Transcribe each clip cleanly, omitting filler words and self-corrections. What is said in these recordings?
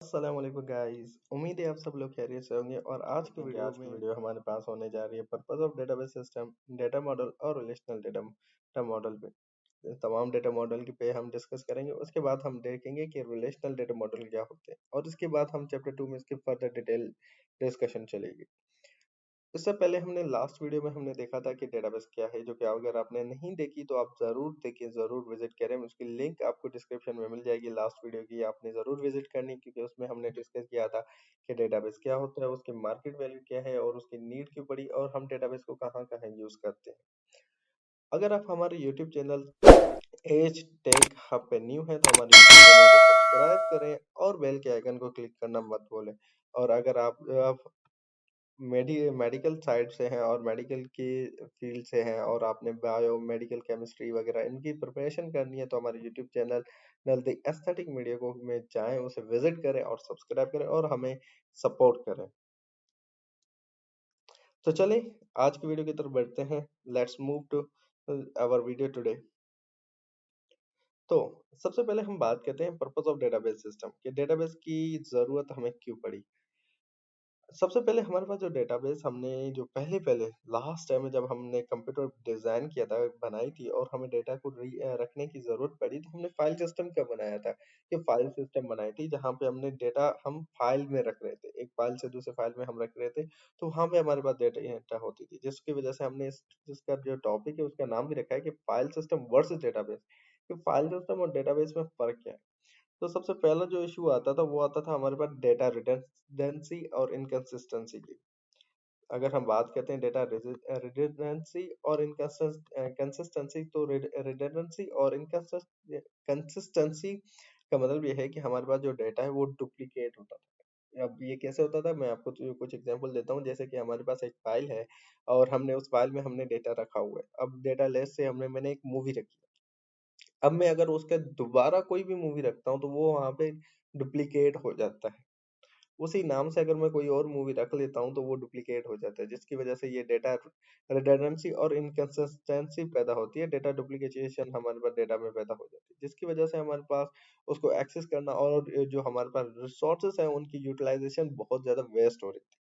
अस्सलाम वालेकुम गाइस। उम्मीद है आप सब लोग खैरियत से होंगे और आज की वीडियो हमारे पास होने जा रही है purpose of database system, data model और रिलेशनल डेटा मॉडल पे। तमाम डेटा मॉडल की पे हम डिस्कस करेंगे। उसके बाद हम देखेंगे कि रिलेशनल डेटा मॉडल क्या होते हैं और इसके बाद हम चैप्टर 2 में इसकी फर्दर डिटेल डिस्कशन चलेगी। इससे पहले हमने लास्ट वीडियो में हमने देखा था कि डेटाबेस क्या है, जो कि अगर आपने नहीं देखी तो आप ज़रूर देखिए, ज़रूर विजिट करें। उसकी लिंक आपको डिस्क्रिप्शन में मिल जाएगी लास्ट वीडियो की, आपने ज़रूर विजिट करनी, क्योंकि उसमें हमने डिस्कस किया था कि डेटाबेस क्या होता है, उसकी मार्केट वैल्यू क्या है और उसकी नीड क्यों पड़ी और हम डेटाबेस को कहाँ कहाँ यूज़ करते हैं। अगर आप हमारे YouTube channel Edge Tech Hub पे न्यू है तो हमारे यूट्यूब चैनल को सब्सक्राइब करें और बेल के आइकन को क्लिक करना मत भूलें। और अगर आप मेडिकल साइड से हैं और मेडिकल की फील्ड से हैं और आपने बायो मेडिकल केमिस्ट्री वगैरह इनकी प्रिपरेशन करनी है तो हमारे YouTube channel the aesthetic media को में जाएं, उसे विजिट करें और सब्सक्राइब करें और हमें सपोर्ट करें। तो चलिए आज की वीडियो की तरफ बढ़ते हैं। Let's move to our video today. तो सबसे पहले हम बात करते हैं पर्पस ऑफ डेटाबेस सिस्टम कि डेटाबेस की जरूरत हमें क्यों पड़ी। सबसे पहले हमारे पास जो डेटाबेस हमने जो पहले पहले लास्ट टाइम में जब हमने कंप्यूटर डिजाइन किया था, बनाई थी और हमें डेटा को रखने की जरूरत पड़ी तो हमने फाइल सिस्टम क्या बनाया था कि फाइल सिस्टम बनाई थी, जहाँ पे हमने डेटा हम फाइल में रख रहे थे, एक फाइल से दूसरे फाइल में हम रख रहे थे। तो वहां पे हमारे पास डेटा होती थी, जिसकी वजह से हमने जिसका जो टॉपिक है उसका नाम भी रखा है कि फाइल सिस्टम वर्सेस डेटाबेस। कि फाइल सिस्टम और डेटाबेस में फर्क क्या है। तो सबसे पहला जो इशू आता था वो आता था हमारे पास डेटा रिडंडेंसी और इनकंसिस्टेंसी की। अगर हम बात करते हैं डेटा रिडंडेंसी और इनकंसिस्टेंसी, तो रिडंडेंसी और इनकंसिस्टेंसी का मतलब ये है कि हमारे पास जो डेटा है वो डुप्लीकेट होता था। अब ये कैसे होता था, मैं आपको तो कुछ एग्जांपल देता हूँ। जैसे कि हमारे पास एक फाइल है और हमने उस फाइल में हमने डेटा रखा हुआ है। अब डेटा लेस से मैंने एक मूवी रखी। अब मैं अगर उसका दोबारा कोई भी मूवी रखता हूँ तो वो वहाँ पे डुप्लीकेट हो जाता है। उसी नाम से अगर मैं कोई और मूवी रख लेता हूँ तो वो डुप्लीकेट हो जाता है, जिसकी वजह से ये डेटा रिडंडेंसी और इनकंसिस्टेंसी पैदा होती है। डेटा डुप्लीकेशन हमारे पास डेटा में पैदा हो जाती है, जिसकी वजह से हमारे पास उसको एक्सेस करना और जो हमारे पास रिसोर्सेस हैं उनकी यूटिलाइजेशन बहुत ज्यादा वेस्ट हो रही थी।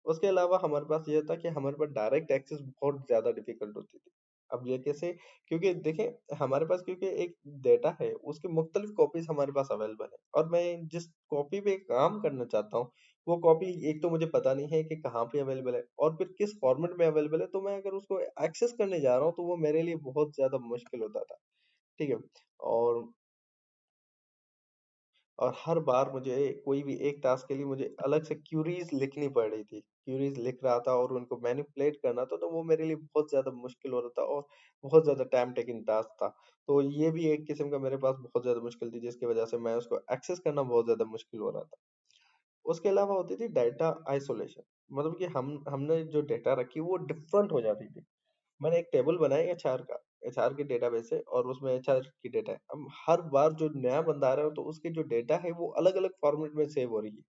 उसके अलावा हमारे पास ये था कि हमारे पास डायरेक्ट एक्सेस बहुत ज़्यादा डिफ़िकल्ट होती थी। अब ये कैसे? क्योंकि देखें हमारे पास क्योंकि एक डेटा है, उसकी मुख्तलिफ़ कॉपीज़ हमारे पास अवेलेबल है और मैं जिस कॉपी पे काम करना चाहता हूँ, वो कॉपी एक तो मुझे पता नहीं है कि कहाँ पे अवेलेबल है और फिर किस फ़ॉर्मेट में अवेलेबल है, तो मैं अगर उसको एक्सेस करने जा रहा हूँ, तो वो मेरे लिए बहुत ज़्यादा मुश्किल होता था। ठीक है? और और हर बार मुझे कोई भी एक टास्क के लिए मुझे अलग से क्यूरीज लिखनी पड़ रही थी। क्यूरीज लिख रहा था और उनको मैनिपुलेट करना था, तो वो मेरे लिए बहुत ज़्यादा मुश्किल हो रहा था और बहुत ज़्यादा टाइम टेकिंग टास्क था। तो ये भी एक किस्म का मेरे पास बहुत ज़्यादा मुश्किल थी, जिसकी वजह से मैं उसको एक्सेस करना बहुत ज़्यादा मुश्किल हो रहा था। उसके अलावा होती थी डाटा आइसोलेशन, मतलब कि हमने जो डेटा रखी वो डिफरेंट हो जाती थी। मैंने एक टेबल बनाया एचआर का, एचआर के डेटाबेस है और उसमें एचआर की डेटा है। अब हर बार जो नया बंदा आ रहा है तो उसके जो डेटा है वो अलग अलग फॉर्मेट में सेव हो रही है,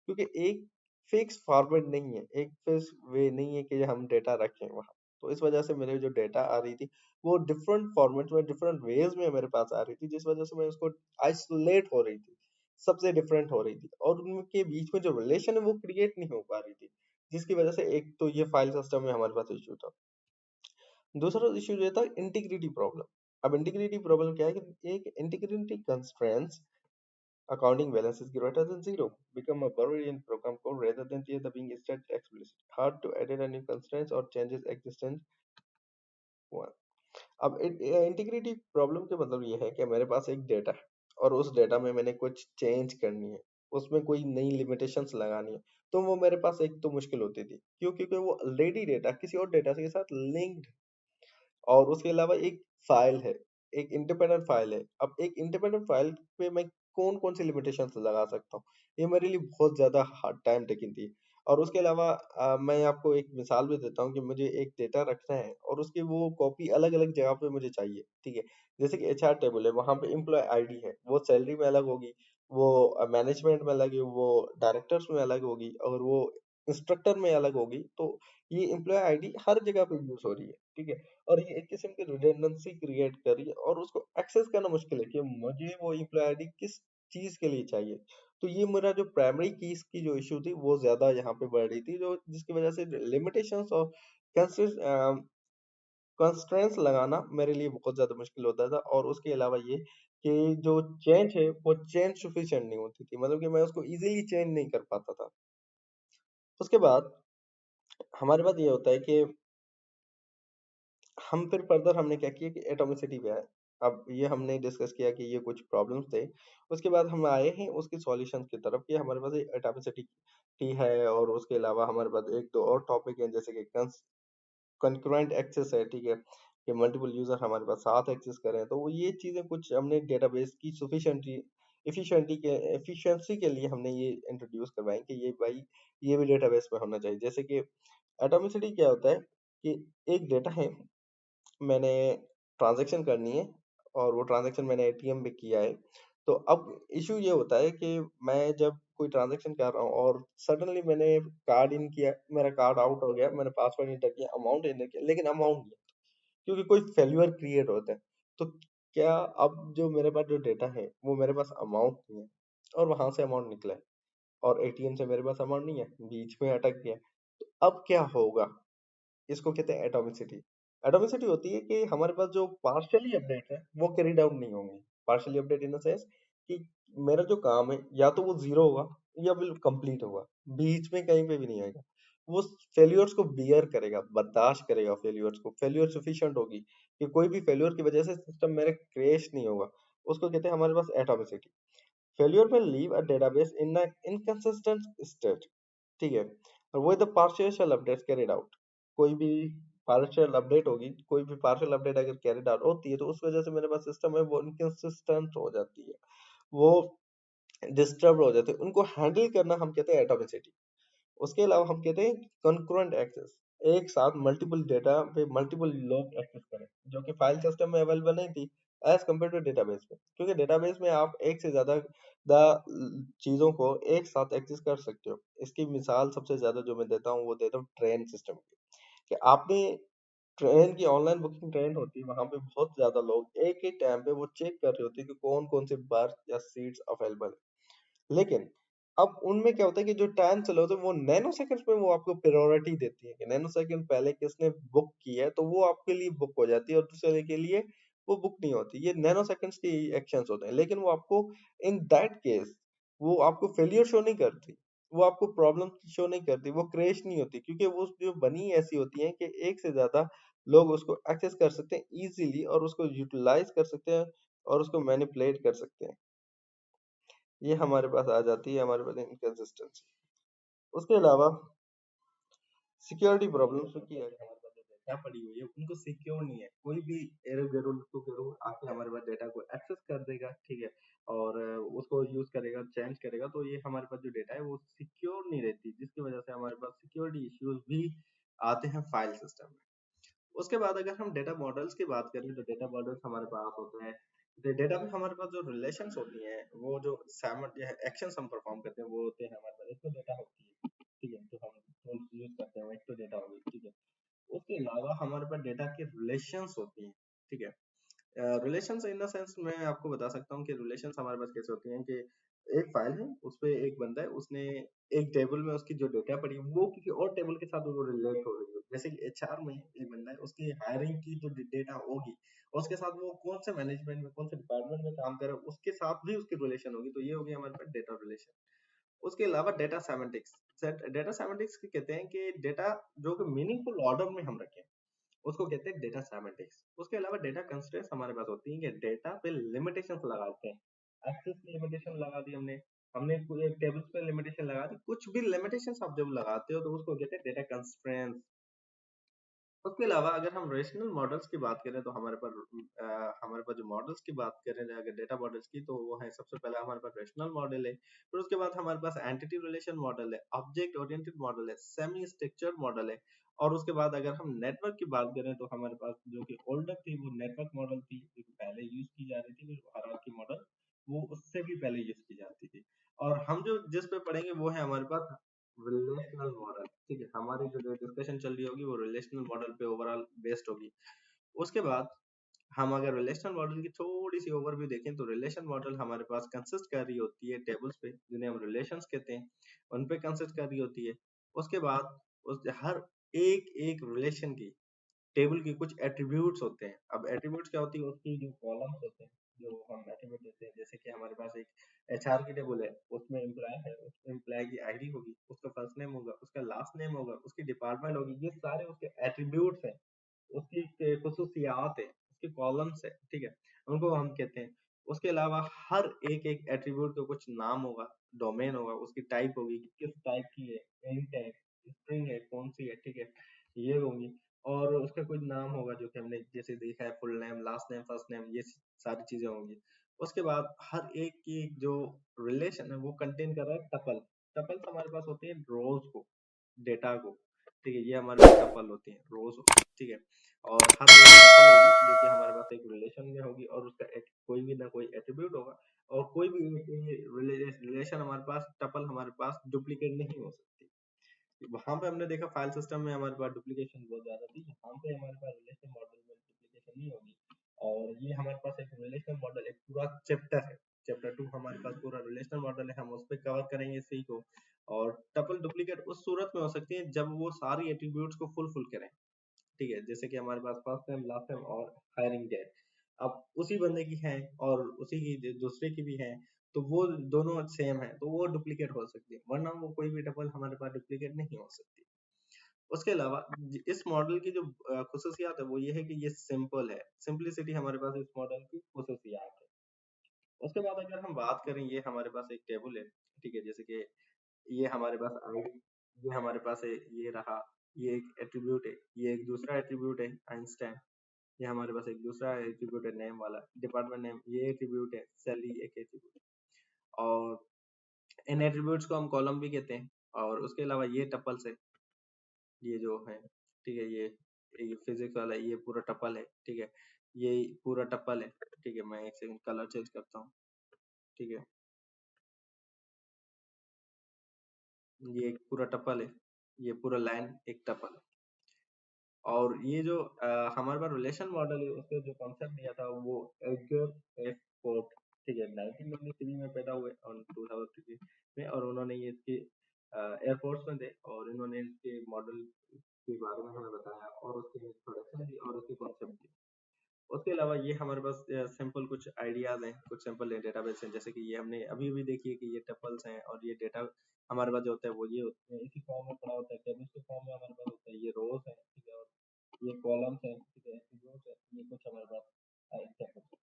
क्योंकि एक फिक्स फॉर्मेट नहीं है, एक फिक्स वे नहीं है कि हम डेटा रखें वहाँ। तो इस वजह से मेरे जो डेटा आ रही थी वो डिफरेंट फॉर्मेट में डिफरेंट वेज में मेरे पास आ रही थी, जिस वजह से मैं उसको आइसोलेट हो रही थी, सबसे डिफरेंट हो रही थी और उनके बीच में जो रिलेशन है वो क्रिएट नहीं हो पा रही थी, जिसकी वजह से एक तो ये फाइल सिस्टम में हमारे पास इशू था। दूसरा इश्यू ये था इंटीग्रिटी प्रॉब्लम। अब इंटीग्रिटी प्रॉब्लम क्या है कि एक integrity constraints accounting balance is greater than zero become a buried in program code rather than the being stated explicit, hard to add a new constraints or changes existence one। अब integrity problem के मतलब ये है कि मेरे पास एक data है और उस डेटा में मैंने कुछ चेंज करनी है, उसमें कोई नई लिमिटेशंस लगानी है, तो वो मेरे पास एक तो मुश्किल होती थी। क्यों? क्योंकि वो ऑलरेडी डेटा किसी और डेटा के साथ लिंक्ड, और उसके अलावा एक फाइल है, एक इंडिपेंडेंट फाइल है। अब एक इंडिपेंडेंट फाइल पे मैं कौन-कौन सी लिमिटेशंस लगा सकता हूँ? ये मेरे लिए बहुत ज़्यादा हार्ड टाइम टेकिंग थी। और उसके अलावा मैं आपको एक मिसाल भी देता हूँ कि मुझे एक डेटा रखना है और उसकी वो कॉपी अलग-अलग जगह पे मुझे चाहिए, ठीक है? जैसे कि एचआर टेबल है, वहाँ पे एम्प्लॉयी आईडी है, वो सैलरी में अलग होगी, वो मैनेजमेंट में अलग है, वो डायरेक्टर्स में अलग होगी और वो इंस्ट्रक्टर में अलग होगी। तो ये एम्प्लॉयी आईडी हर जगह पे यूज़ हो रही है, ठीक है? और ये एक किस्म की रिडंडेंसी क्रिएट कर रही है और उसको एक्सेस करना मुश्किल है कि मुझे वो एम्प्लॉयी आईडी किस चीज के लिए चाहिए। तो ये मेरा जो प्राइमरी कीज की जो इशू थी वो ज्यादा यहाँ पे बढ़ रही थी, जो जिसकी वजह से लिमिटेशंस और कंस्ट्रेंट्स लगाना मेरे लिए बहुत ज्यादा मुश्किल होता था। और उसके अलावा ये कि जो चेंज है वो चेंज सफिशिएंट नहीं होती थी, मतलब कि मैं उसको इजीली चेंज नहीं कर पाता था। उसके बाद हमारे पास ये होता है कि हम फिर फर्दर हमने क्या किया कि एटॉमिसिटी पे आए। अब ये हमने डिस्कस किया कि ये कुछ प्रॉब्लम्स थे। उसके बाद हम आए हैं उसके सॉल्यूशंस की तरफ कि हमारे पास एटॉमिसिटी है, और उसके अलावा हमारे पास एक दो और टॉपिक हैं जैसे कि कंकरेंट एक्सेस है, ठीक है, कि मल्टीपल यूजर हमारे पास साथ एक्सेस करें। तो वो ये चीजें कुछ हमने डेटाबेस की एफिशिएंसी के लिए हमने ये इंट्रोड्यूस करवाई कि ये भाई ये भी डेटाबेस में होना चाहिए। जैसे कि एटॉमिसिटी क्या होता है कि एक डेटा है, मैंने ट्रांजैक्शन करनी है और वो ट्रांजैक्शन मैंने एटीएम में किया है। तो अब इशू ये होता है कि मैं जब कोई ट्रांजैक्शन कर रहा हूँ और सडनली मैंने कार्ड इन किया, मेरा कार्ड आउट हो गया, मैंने पासवर्ड इंटर किया, अमाउंट इंटर किया, लेकिन अमाउंट नहीं, क्योंकि कोई फेल्यूर क्रिएट होता है। तो क्या अब जो मेरे पास जो डेटा है वो मेरे पास अमाउंट नहीं है, और वहां से अमाउंट निकला है और एटीएम से मेरे पास अमाउंट नहीं है, बीच में अटक गया। तो अब क्या होगा, इसको कहते हैं एटॉमिसिटी। एटॉमिसिटी होती है कि हमारे पास जो पार्शियली अपडेट है वो कैरीड आउट नहीं होंगे। Partially update in the sense कि मेरा जो काम है या तो वो जीरो होगा या बिल्कुल कंप्लीट होगा, बीच में कहीं पे भी नहीं आएगा। वो फेल्यूर्स को बियर करेगा, बर्दाश्त करेगा फेल्यूर्स को, फेल्यूर सफिशिएंट होगी कि कोई भी फेल्यूर की वजह से सिस्टम मेरे क्रैश नहीं होगा। उसको कहते हैं हमारे पास एटॉमिसिटी। फेल्यूर में leave a database in a inconsistent state, ठीक है, और वो the partial updates carried out. कोई भी पार्शियल अपडेट होगी, कोई भी पार्शियल अपडेट अगर कैरिड आउट होती है तो उस वजह से मेरे पास सिस्टम है वो इनकंसिस्टेंट हो जाती है, वो डिस्टर्ब हो जाते हैं। उनको हैंडल करना हम कहते हैं एटॉमिसिटी। उसके अलावा हम कहते हैं कंकरेंट एक्सेस। एक साथ मल्टीपल डेटा पे मल्टीपल लोग एक्सेस करें, जो कि फाइल सिस्टम में अवेलेबल नहीं थी एज कम्पेयर टू डेटाबेस में। क्योंकि डेटाबेस में आप एक से ज्यादा चीजों को एक साथ एक्सेस कर सकते हो। इसकी मिसाल सबसे ज्यादा जो मैं देता हूँ वो देता हूँ ट्रेन सिस्टम की। कि आपने ट्रेन की ऑनलाइन बुकिंग ट्रेन होती है, वहां पे बहुत ज्यादा लोग एक ही टाइम पे वो चेक कर रहे होते हैं कि कौन कौन से बर्थ या सीट्स अवेलेबल है। लेकिन अब उनमें क्या होता है कि जो टाइम चले होते हैं वो नैनो सेकंड्स में वो आपको प्रायोरिटी देती है कि नैनो सेकंड पहले किसने बुक की है तो वो आपके लिए बुक हो जाती है, और दूसरे के लिए वो बुक नहीं होती। ये नैनो सेकंड्स की एक्शंस होते हैं, लेकिन वो आपको इन दैट केस वो आपको फेलियर शो नहीं करती, वो आपको प्रॉब्लम शो नहीं करती, वो क्रैश नहीं होती, क्योंकि वो जो बनी ऐसी होती है कि एक से ज्यादा लोग उसको एक्सेस कर सकते हैं इजीली, और उसको यूटिलाइज कर सकते हैं और उसको मैनिपुलेट कर सकते हैं। ये हमारे पास आ जाती है हमारे पास इनकंसिस्टेंसी। उसके अलावा सिक्योरिटी प्रॉब्लम्स की है कि हमारे पास जो डेटा पड़ी हुई है उनको सिक्योर नहीं है, कोई भी एरो गैरो तो करो आके हमारे पास डेटा को एक्सेस कर देगा, ठीक है, और उसको यूज करेगा, चेंज करेगा। तो ये हमारे पास जो डेटा है वो सिक्योर नहीं रहती, जिसकी वजह से हमारे पास सिक्योरिटी इश्यूज भी आते हैं फाइल सिस्टम में। उसके बाद अगर हम डेटा मॉडल्स की बात करें तो डेटा मॉडल्स हमारे पास होते हैं। डेटा में हमारे पास जो रिलेशंस होती हैं, वो जो एक्शंस हम परफॉर्म करते हैं वो होते हैं हमारे पास। एक तो डेटा होती है, ठीक है, तो हम टूल्स यूज करते हैं, एक तो डेटा होगी, ठीक है। उसके अलावा हमारे पास डेटा के रिलेशंस होती हैं, ठीक है। रिलेशंस इन द सेंस मैं आपको बता सकता हूँ कि रिलेशंस हमारे पास कैसे होती हैं कि एक फाइल है, उस पे एक बंदा है, उसने एक टेबल में उसकी जो डेटा पड़ी है वो किसी और टेबल के साथ वो रिलेट हो रही है। जैसे कि एचआर में एक बंदा है, उसकी हायरिंग की जो डेटा होगी उसके साथ वो कौन से मैनेजमेंट में कौन से डिपार्टमेंट में काम कर रहा है उसके साथ भी उसकी रिलेशन होगी। तो ये होगी हमारे पास डेटा रिलेशन। उसके अलावा डेटा सेमेंटिक्स। डेटा सेमेंटिक्स कहते हैं कि डेटा जो कि मीनिंगफुल ऑर्डर में हम रखें, उसको कहते हैं डेटा सेमेंटिक्स। उसके अलावा डेटा कंस्ट्रेंट्स हमारे पास होती हैं कि डेटा पे लिमिटेशंस लगाते हैं। एक्सेस की लिमिटेशन लगा दी हमने, हमने टेबल्स पे लिमिटेशन लगा दी, कुछ भी लिमिटेशंस आप जब लगाते हो तो उसको कहते हैं डेटा कंस्ट्रेंट्स। उसके अलावा अगर हम रेशनल मॉडल्स की बात करें तो हमारे पास जो मॉडल्स की बात करें अगर डेटा मॉडल्स की, तो वो है सबसे पहला हमारे पास रेशनल मॉडल है। फिर उसके बाद हमारे पास एंटिटी रिलेशन मॉडल है, ऑब्जेक्ट ओरिएंटेड मॉडल है, सेमी स्ट्रक्चर्ड मॉडल है। और उसके बाद अगर हम नेटवर्क की बात करें तो हमारे पास जो कि ओल्डर थी वो नेटवर्क मॉडल थी, जो कि पहले यूज की जा रही थी, फिर हायरार्की मॉडल वो उससे भी पहले यूज की जाती थी। और हम जो जिस पे पढ़ेंगे वो है हमारे पास रिलेशनल मॉडल, ठीक है। हमारी जो डिस्कशन चल रही होगी वो रिलेशनल मॉडल पे ओवरऑल बेस्ड होगी। उसके बाद हम अगर रिलेशनल मॉडल की थोड़ी सी ओवरव्यू देखें तो रिलेशन मॉडल हमारे पास कंसिस्ट कर रही होती है टेबल्स पे, जिन्हें हम रिलेशंस कहते हैं, उन पे कंसिस्ट कर रही होती है। उसके बाद उस हर एक एक रिलेशन की टेबल के कुछ एट्रीब्यूट्स होते हैं। अब एट्रीब्यूट्स क्या होती है, उसकी जो कॉलम्स होते हैं, जो हम एट्रीब्यूट देते हैं, जैसे कि हमारे पास एक एचआर की टेबल है, उसमें एम्प्लॉय है, उसमें एम्प्लॉय की आईडी होगी, उसका फर्स्ट नेम होगा, उसका लास्ट नेम होगा, उसकी डिपार्टमेंट होगी, ये सारे उसके एट्रीब्यूट्स हैं, उसकी खुसूसियात है, उसके कॉलम्स है, ठीक है, उनको हम कहते हैं। उसके अलावा हर एक एक एट्रीब्यूट का कुछ नाम होगा, डोमेन होगा, उसकी टाइप होगी कि किस टाइप की है, इंट है, स्ट्रिंग है, कौन सी है, ठीक है, ये होंगी। और उसका कोई नाम होगा जो कि हमने जैसे देखा है, full name, last name, first name, ये सारी चीजें होंगी। उसके बाद हर एक की जो रिलेशन है वो कंटेन कर रहा है टपल। टपल्स हमारे पास होती है रोज को, डेटा को, ठीक है, ये हमारे पास टपल होती है, रोज, ठीक है। और हर रोज टपल होगी जो कि हमारे पास एक रिलेशन में होगी, और उसका एक कोई भी ना कोई एट्रीब्यूट होगा, और कोई भी रिलेशन हमारे पास, टपल हमारे पास डुप्लीकेट नहीं हो सकती। वहां पे हमने देखा फाइल सिस्टम में हमारे पास डुप्लीकेशन बहुत ज्यादा थी, यहाँ पे हमारे पास रिलेशन मॉडल में डुप्लीकेशन नहीं होगी। और ये हमारे पास एक रिलेशन मॉडल, एक पूरा चैप्टर है, चैप्टर 2 हमारे पास पूरा रिलेशनल मॉडल है, हम उस पर कवर करेंगे इसी को। और टपल डुप्लीकेट उस सूरत में हो सकती है जब वो सारी एट्रीब्यूट्स को फुलफिल करें, ठीक है, जैसे कि हमारे पास फर्स्ट नेम, लास्ट नेम और हायरिंग डेट अब उसी बंदे की है, और उसी की दूसरे की भी है, तो वो दोनों सेम है, तो वो डुप्लीकेट हो सकती है, वरना वो कोई भी टपल हमारे पास डुप्लीकेट नहीं हो सकती। उसके अलावा इस मॉडल की जो खुसूसियात है वो ये है कि ये सिंपल है, सिंपलिसिटी हमारे पास इस मॉडल की खुसूसियात है। उसके बाद अगर हम बात करें, ये हमारे पास एक टेबल है, ठीक है, जैसे कि ये हमारे पास आईडी, ये हमारे पास है, ये रहा, ये एक एट्रीब्यूट है, ये एक दूसरा एट्रीब्यूट है आइंस्टाइन, ये हमारे पास एक दूसरा एट्रीब्यूट है नेम वाला, डिपार्टमेंट नेम ये एट्रीब्यूट है, सैलरी एक एट्रीब्यूट, और इन एट्रीब्यूट्स को हम कॉलम भी कहते हैं। और उसके अलावा ये टपल्स है, ये जो है, ठीक है, ये फिजिक्स वाला, ये पूरा टपल है, ठीक है, ये पूरा टपल है, ठीक है, मैं एक सेकंड कलर चेंज करता हूँ, ठीक है, ये एक पूरा टपल है, ये पूरा लाइन एक टपल है। और ये जो हमारे पास रिलेशन मॉडल है, उसका जो कॉन्सेप्ट दिया था वो एडगर एफ फोर्ड, ठीक है, 1993 में पैदा हुए और 2003 में, और उन्होंने ये इसके एयरफोर्स में थे, और इन्होंने इसके मॉडल के बारे में हमें बताया, और उसकी इंट्रोडक्शन दी, और उसके कॉन्सेप्ट दी। उसके अलावा ये हमारे पास सिंपल कुछ आइडियाज हैं, कुछ सिंपल डेटाबेस हैं, जैसे कि ये हमने अभी भी देखी है कि ये टपल्स हैं, और ये डेटा हमारे पास जो होता है वो ये होते हैं, इसी फॉर्म में पड़ा होता है, टेबल्स के फॉर्म में हमारे पास होता है, ये रोज है, ठीक है, और ये कॉलम्स हैं, ठीक है, एट्रीब्यूट्स है, ये कुछ हमारे पास examples हैं।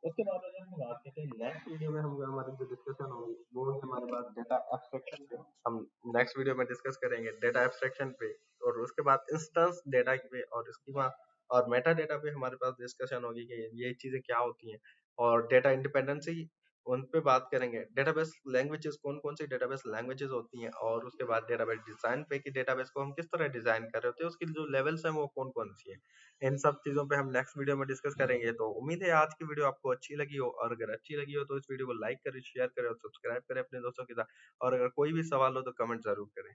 उसके बाद अगर हम बात करते हैं नेक्स्ट वीडियो में, हम हमारी जो डिस्कशन होगी वो है हमारे पास डेटा एब्स्ट्रैक्शन पे, हम नेक्स्ट वीडियो में डिस्कस करेंगे डेटा एब्स्ट्रैक्शन पे, और उसके बाद इंस्टेंस डेटा पे, और इसके बाद और मेटा डेटा पे हमारे पास डिस्कशन होगी कि ये चीजें क्या होती हैं, और डेटा इंडिपेंडेंसी उन पे बात करेंगे। डेटाबेस लैंग्वेजेस कौन कौन सी डेटाबेस लैंग्वेजेस होती हैं, और उसके बाद डेटाबेस डिजाइन पे कि डेटाबेस को हम किस तरह डिजाइन कर रहे होते हैं, उसकी जो लेवल्स हैं वो कौन कौन सी है, इन सब चीजों पे हम नेक्स्ट वीडियो में डिस्कस करेंगे। तो उम्मीद है आज की वीडियो आपको अच्छी लगी हो, और अगर अच्छी लगी हो तो इस वीडियो को लाइक करें, शेयर करें और सब्सक्राइब करें अपने दोस्तों के साथ, और अगर कोई भी सवाल हो तो कमेंट जरूर करें।